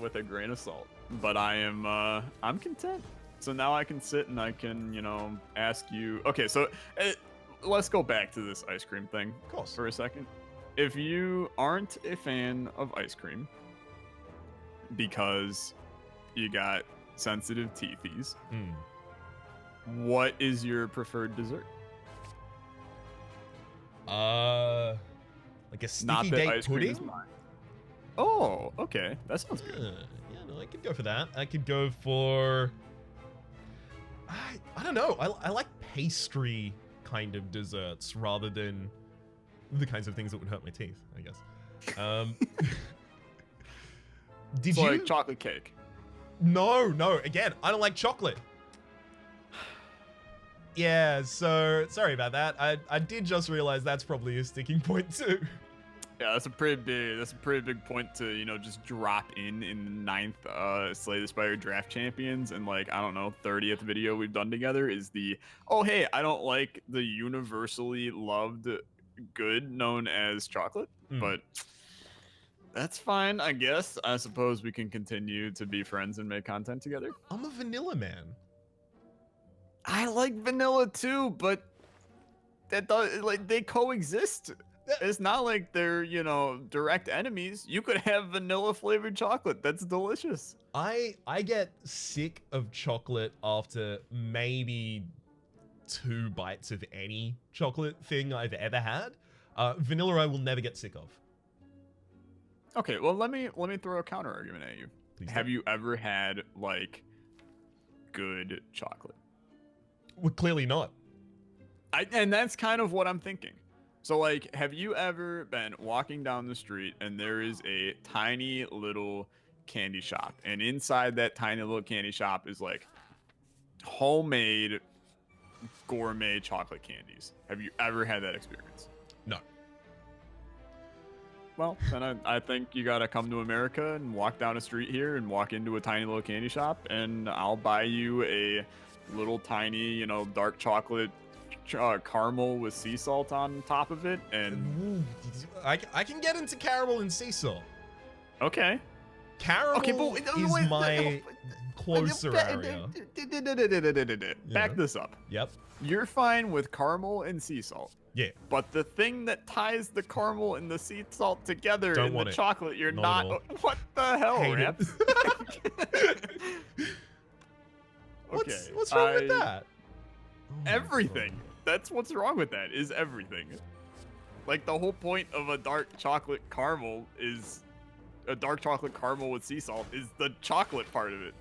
with a grain of salt. But I'm content. So now I can sit and I can, you know, ask you. Okay, so let's go back to this ice cream thing Of course. for a second. If you aren't a fan of ice cream because you got sensitive teethies, what is your preferred dessert? Like a Not sticky that date ice cream is pudding? mine. Oh, okay. That sounds good. Yeah, no, I could go for that. I could go for... I don't know. I like pastry kind of desserts rather than the kinds of things that would hurt my teeth, I guess. Did So you... like chocolate cake. No. Again, I don't like chocolate. Yeah, so sorry about that. I did just realize that's probably a sticking point too. Yeah, that's a pretty big point to, you know, just drop in the 9th Slay the Spire draft champions, and like, I don't know, 30th video we've done together is the, oh hey, I don't like the universally loved good known as chocolate, but that's fine, I guess. I suppose we can continue to be friends and make content together. I'm a vanilla man. I like vanilla too, but that does, like, they coexist. It's not like they're, you know, direct enemies. You could have vanilla flavored chocolate. That's delicious. I get sick of chocolate after maybe 2 bites of any chocolate thing I've ever had. Vanilla I will never get sick of. Okay, well let me throw a counter argument at you. Please Have do. you ever had like good chocolate? Well, clearly not. And that's kind of what I'm thinking. So like, have you ever been walking down the street and there is a tiny little candy shop, and inside that tiny little candy shop is like homemade gourmet chocolate candies? Have you ever had that experience? No. Well, then I think you gotta come to America and walk down a street here and walk into a tiny little candy shop, and I'll buy you a little tiny, you know, dark chocolate caramel with sea salt on top of it. And I can get into caramel and sea salt. okay, Caramel is my closer area. Back this up. Yep. You're fine with caramel and sea salt. Yeah. But the thing that ties the caramel and the sea salt together Don't in the want it. chocolate, you're Not not. at all. What the hell, Hate Raps? it. What's Okay, wrong with that? Oh my Everything. God. That's what's wrong with that, is everything. Like, the whole point of a dark chocolate caramel is a dark chocolate caramel with sea salt is the chocolate part of it.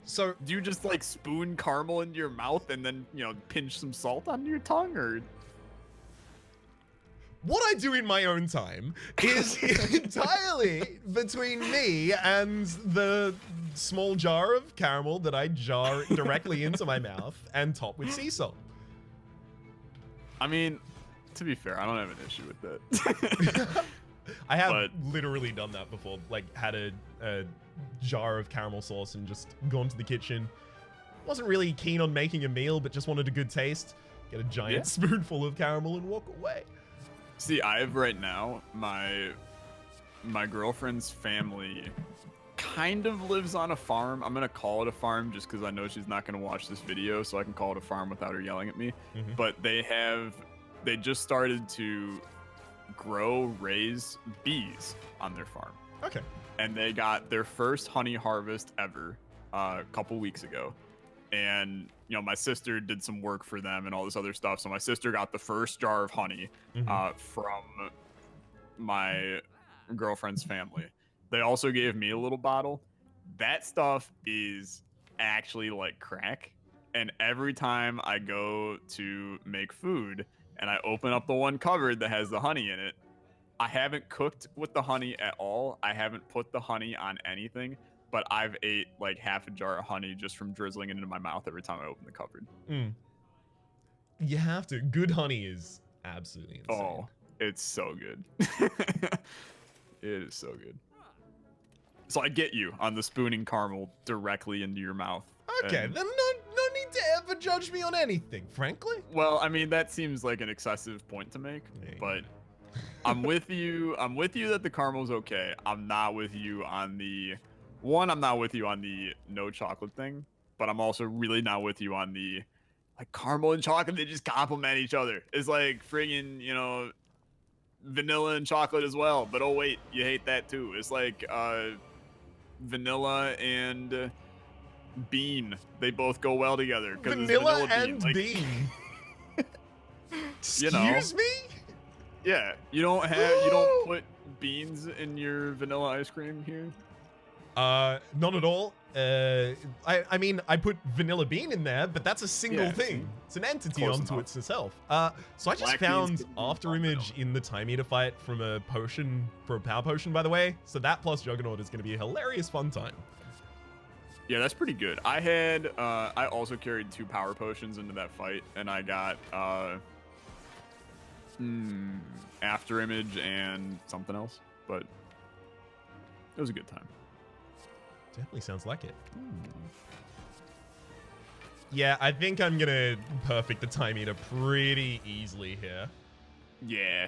So Do you just like spoon caramel into your mouth and then, you know, pinch some salt onto your tongue, or? what I do in my own time is entirely between me and the small jar of caramel that I jar directly into my mouth and top with sea salt. I mean, to be fair, I don't have an issue with that. I have literally done that before, like had a jar of caramel sauce and just gone to the kitchen. Wasn't really keen on making a meal, but just wanted a good taste. Get a giant spoonful of caramel and walk away. See, I have right now, my girlfriend's family kind of lives on a farm. I'm going to call it a farm just because I know she's not going to watch this video, so I can call it a farm without her yelling at me. Mm-hmm. But they just started to raise bees on their farm. Okay. And they got their first honey harvest ever a couple weeks ago. And, you know, my sister did some work for them and all this other stuff. So my sister got the first jar of honey from my girlfriend's family. They also gave me a little bottle. That stuff is actually like crack. And every time I go to make food and I open up the one cupboard that has the honey in it, I haven't cooked with the honey at all. I haven't put the honey on anything. But I've ate like half a jar of honey just from drizzling it into my mouth every time I open the cupboard. You have to. Good honey is absolutely insane. Oh, it's so good. It is so good. So I get you on the spooning caramel directly into your mouth. Okay, then no need to ever judge me on anything, frankly. Well, I mean, that seems like an excessive point to make, but I'm with you. I'm with you that the caramel's okay. I'm not with you on the... I'm not with you on the no chocolate thing, but I'm also really not with you on the like caramel and chocolate. They just complement each other. It's like friggin', you know, vanilla and chocolate as well. But oh wait, you hate that too. It's like vanilla and bean. They both go well together. Vanilla and bean. Excuse me? Yeah, you don't put beans in your vanilla ice cream here. Not at all. I mean, I put vanilla bean in there, but that's a single thing. It's an entity onto itself. So I just found after image in the time eater fight from a power potion, by the way. So that plus Juggernaut is going to be a hilarious fun time. Yeah, that's pretty good. I also carried 2 power potions into that fight, and I got after image and something else, but it was a good time. Definitely sounds like it. Yeah, I think I'm gonna perfect the time eater pretty easily here. Yeah,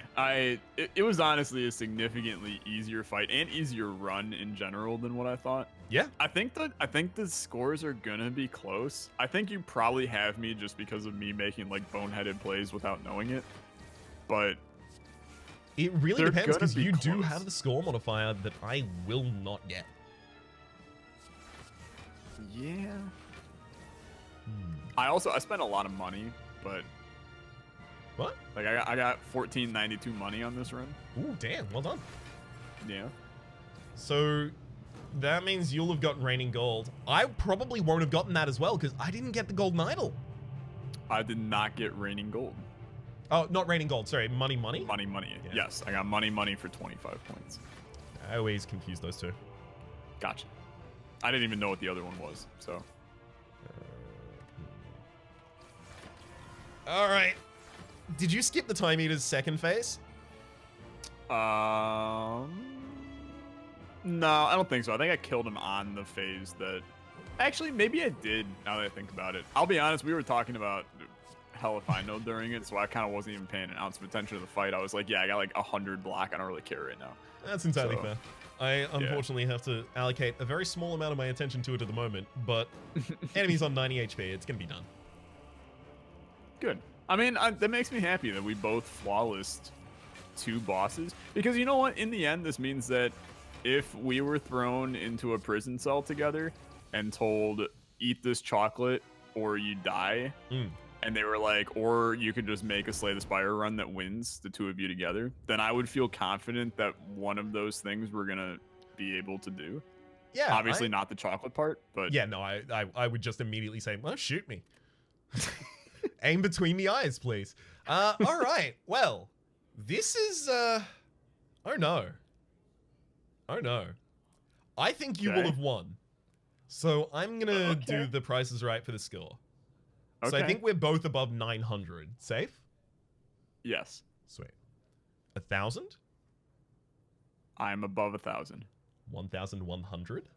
it was honestly a significantly easier fight and easier run in general than what I thought. Yeah, I think the scores are gonna be close. I think you probably have me just because of me making like boneheaded plays without knowing it, but it really depends because you close. do have the score modifier that I will not get. Yeah. I spent a lot of money, but what? Like I got 1492 money on this run. Ooh, damn! Well done. Yeah. So that means you'll have gotten Raining Gold. I probably won't have gotten that as well because I didn't get the Golden Idol. I did not get Raining Gold. Oh, not Raining Gold. Sorry, Money. Money. Yeah. Yes, I got money for 25 points. I always confuse those two. Gotcha. I didn't even know what the other one was, so. All right. Did you skip the Time Eater's second phase? No, I don't think so. I think I killed him on the phase that... Actually, maybe I did, now that I think about it. I'll be honest, we were talking about hell if I know during it, so I kind of wasn't even paying an ounce of attention to the fight. I was like, yeah, I got like 100 block. I don't really care right now. That's entirely fair. I unfortunately have to allocate a very small amount of my attention to it at the moment, but enemies on 90 HP, it's going to be done. Good. I mean, that makes me happy that we both flawlessed 2 bosses, because you know what? In the end, this means that if we were thrown into a prison cell together and told, eat this chocolate or you die, and they were like, or you could just make a Slay the Spire run that wins the 2 of you together, then I would feel confident that one of those things we're gonna be able to do. Yeah. Obviously not the chocolate part, but... Yeah, no, I would just immediately say, well, shoot me. Aim between the eyes, please. All right, well, This is, oh no. Oh no. I think you will Okay. have won. So I'm gonna do Okay. the Price is Right for the score. So I Okay. think we're both above 900. Safe? Yes. Sweet. 1,000? I'm above 1,000. 1,100?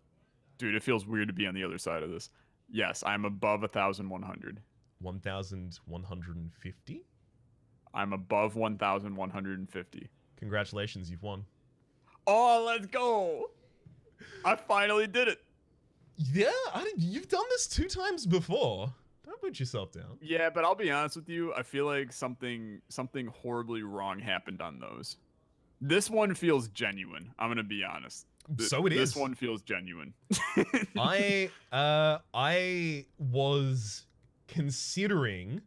Dude, it feels weird to be on the other side of this. Yes, I'm above 1,100. 1,150? I'm above 1,150. Congratulations, you've won. Oh, let's go! I finally did it. Yeah, you've done this 2 times before. Don't put yourself down. Yeah, but I'll be honest with you. I feel like something horribly wrong happened on those. This one feels genuine. I'm gonna be honest. So it is. This one feels genuine. I was considering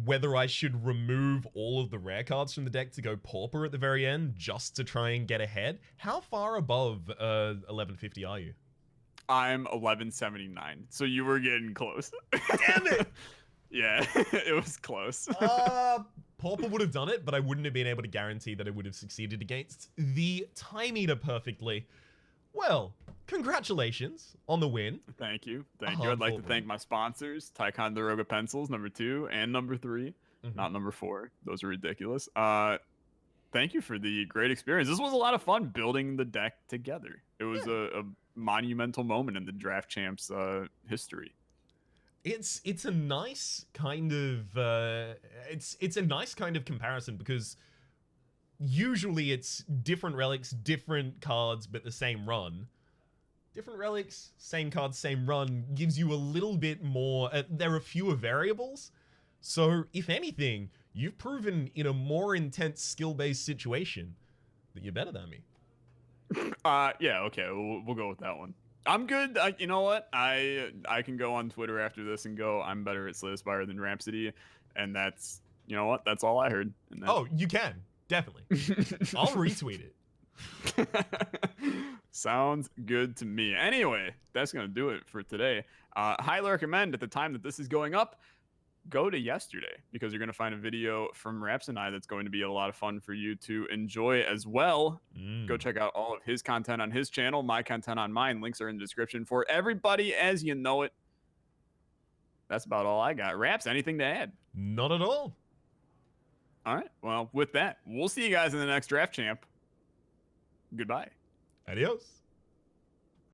whether I should remove all of the rare cards from the deck to go Pauper at the very end just to try and get ahead. How far above 1150 are you? I'm 1179, so you were getting close. Damn it! Yeah, it was close. Pauper would have done it, but I wouldn't have been able to guarantee that it would have succeeded against the Time Eater perfectly. Well, congratulations on the win. Thank you. Thank you. I'd like to thank my sponsors, Tycon Daroga Pencils, number 2 and number 3. Not number 4. Those are ridiculous. Thank you for the great experience. This was a lot of fun building the deck together. It was a monumental moment in the Draft Champs history. It's a nice kind of it's a nice kind of comparison because usually it's different relics, different cards, but the same run. Different relics, same cards, same run gives you a little bit more. There are fewer variables, so if anything, you've proven in a more intense skill-based situation that you're better than me. Yeah, okay, we'll go with that one. I'm good. You know what? I can go on Twitter after this and go, I'm better at Slay the Spire than Rhapsody, and that's, you know what? That's all I heard. And Oh, you can. Definitely. I'll retweet it. Sounds good to me. Anyway, that's going to do it for today. Highly recommend at the time that this is going up, go to yesterday because you're going to find a video from Rhapsody and I that's going to be a lot of fun for you to enjoy as well. Go check out all of his content on his channel, my content on mine. Links are in the description for everybody as you know it. That's about all I got. Raps, anything to add? Not at all. All right. Well, with that, we'll see you guys in the next Draft Champ. Goodbye. Adios.